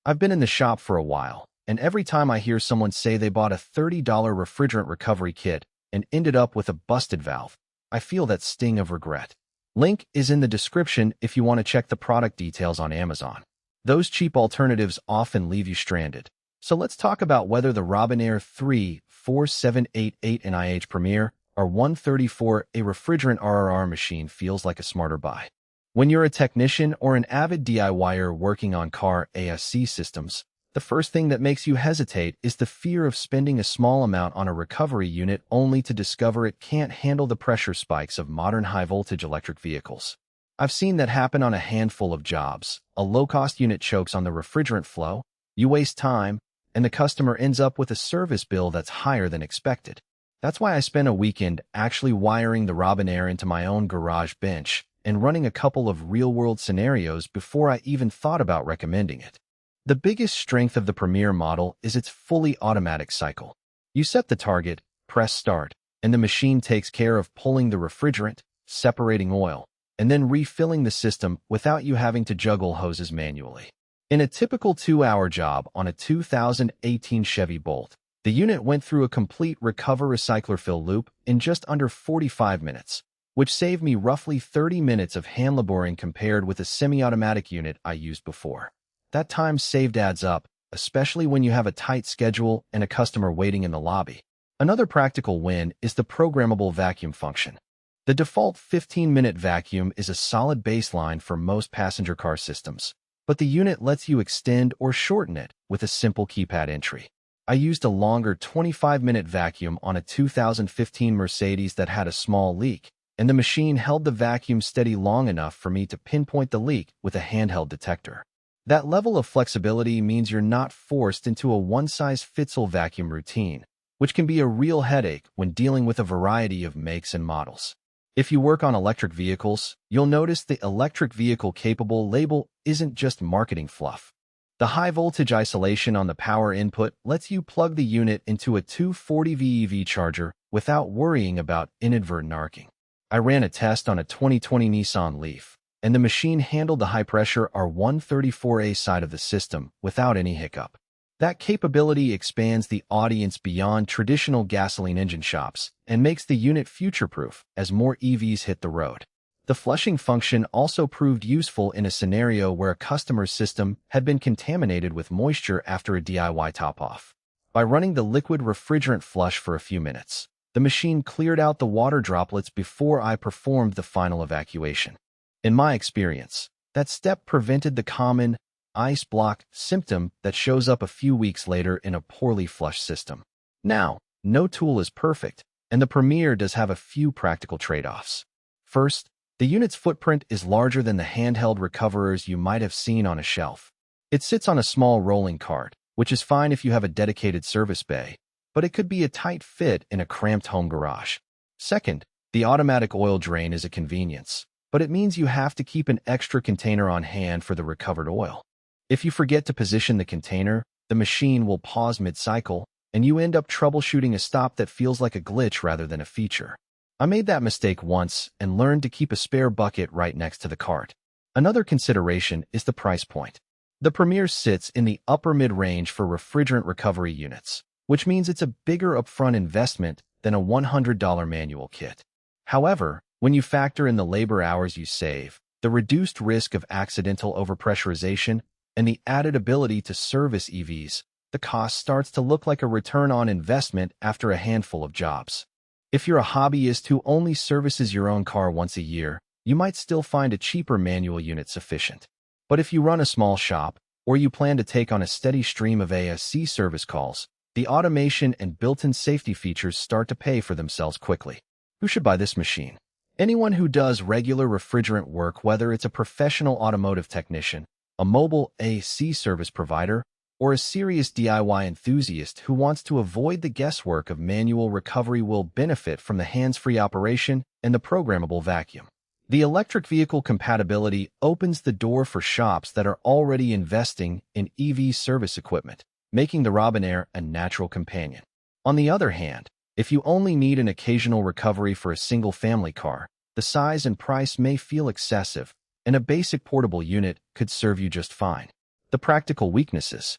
I've been in the shop for a while, and every time I hear someone say they bought a $30 refrigerant recovery kit and ended up with a busted valve, I feel that sting of regret. Link is in the description if you want to check the product details on Amazon. Those cheap alternatives often leave you stranded. So let's talk about whether the Robinair 34788NI Premier or 134a Refrigerant RRR machine feels like a smarter buy. When you're a technician or an avid DIYer working on car ASC systems, the first thing that makes you hesitate is the fear of spending a small amount on a recovery unit only to discover it can't handle the pressure spikes of modern high-voltage electric vehicles. I've seen that happen on a handful of jobs. A low-cost unit chokes on the refrigerant flow, you waste time, and the customer ends up with a service bill that's higher than expected. That's why I spent a weekend actually wiring the Robinair into my own garage bench and running a couple of real-world scenarios before I even thought about recommending it. The biggest strength of the Premier model is its fully automatic cycle. You set the target, press start, and the machine takes care of pulling the refrigerant, separating oil, and then refilling the system without you having to juggle hoses manually. In a typical 2-hour job on a 2018 Chevy Bolt, the unit went through a complete recover-recycler-fill loop in just under 45 minutes, which saved me roughly 30 minutes of hand laboring compared with a semi-automatic unit I used before. That time saved adds up, especially when you have a tight schedule and a customer waiting in the lobby. Another practical win is the programmable vacuum function. The default 15-minute vacuum is a solid baseline for most passenger car systems, but the unit lets you extend or shorten it with a simple keypad entry. I used a longer 25-minute vacuum on a 2015 Mercedes that had a small leak, and the machine held the vacuum steady long enough for me to pinpoint the leak with a handheld detector. That level of flexibility means you're not forced into a one-size-fits-all vacuum routine, which can be a real headache when dealing with a variety of makes and models. If you work on electric vehicles, you'll notice the electric vehicle capable label isn't just marketing fluff. The high-voltage isolation on the power input lets you plug the unit into a 240V EV charger without worrying about inadvertent arcing. I ran a test on a 2020 Nissan Leaf, and the machine handled the high-pressure R134a side of the system without any hiccup. That capability expands the audience beyond traditional gasoline engine shops and makes the unit future-proof as more EVs hit the road. The flushing function also proved useful in a scenario where a customer's system had been contaminated with moisture after a DIY top-off. By running the liquid refrigerant flush for a few minutes, the machine cleared out the water droplets before I performed the final evacuation. In my experience, that step prevented the common ice block symptom that shows up a few weeks later in a poorly flushed system. Now, no tool is perfect, and the Premier does have a few practical trade-offs. First, the unit's footprint is larger than the handheld recoverers you might have seen on a shelf. It sits on a small rolling cart, which is fine if you have a dedicated service bay, but it could be a tight fit in a cramped home garage. Second, the automatic oil drain is a convenience, but it means you have to keep an extra container on hand for the recovered oil. If you forget to position the container, the machine will pause mid-cycle, and you end up troubleshooting a stop that feels like a glitch rather than a feature. I made that mistake once and learned to keep a spare bucket right next to the cart. Another consideration is the price point. The Premier sits in the upper mid-range for refrigerant recovery units, which means it's a bigger upfront investment than a $100 manual kit. However, when you factor in the labor hours you save, the reduced risk of accidental overpressurization, and the added ability to service EVs, the cost starts to look like a return on investment after a handful of jobs. If you're a hobbyist who only services your own car once a year, you might still find a cheaper manual unit sufficient. But if you run a small shop, or you plan to take on a steady stream of ASC service calls, the automation and built-in safety features start to pay for themselves quickly. Who should buy this machine? Anyone who does regular refrigerant work, whether it's a professional automotive technician, a mobile AC service provider, or a serious DIY enthusiast who wants to avoid the guesswork of manual recovery, will benefit from the hands-free operation and the programmable vacuum. The electric vehicle compatibility opens the door for shops that are already investing in EV service equipment, making the Robinair a natural companion. On the other hand, if you only need an occasional recovery for a single-family car, the size and price may feel excessive, and a basic portable unit could serve you just fine. The practical weaknesses.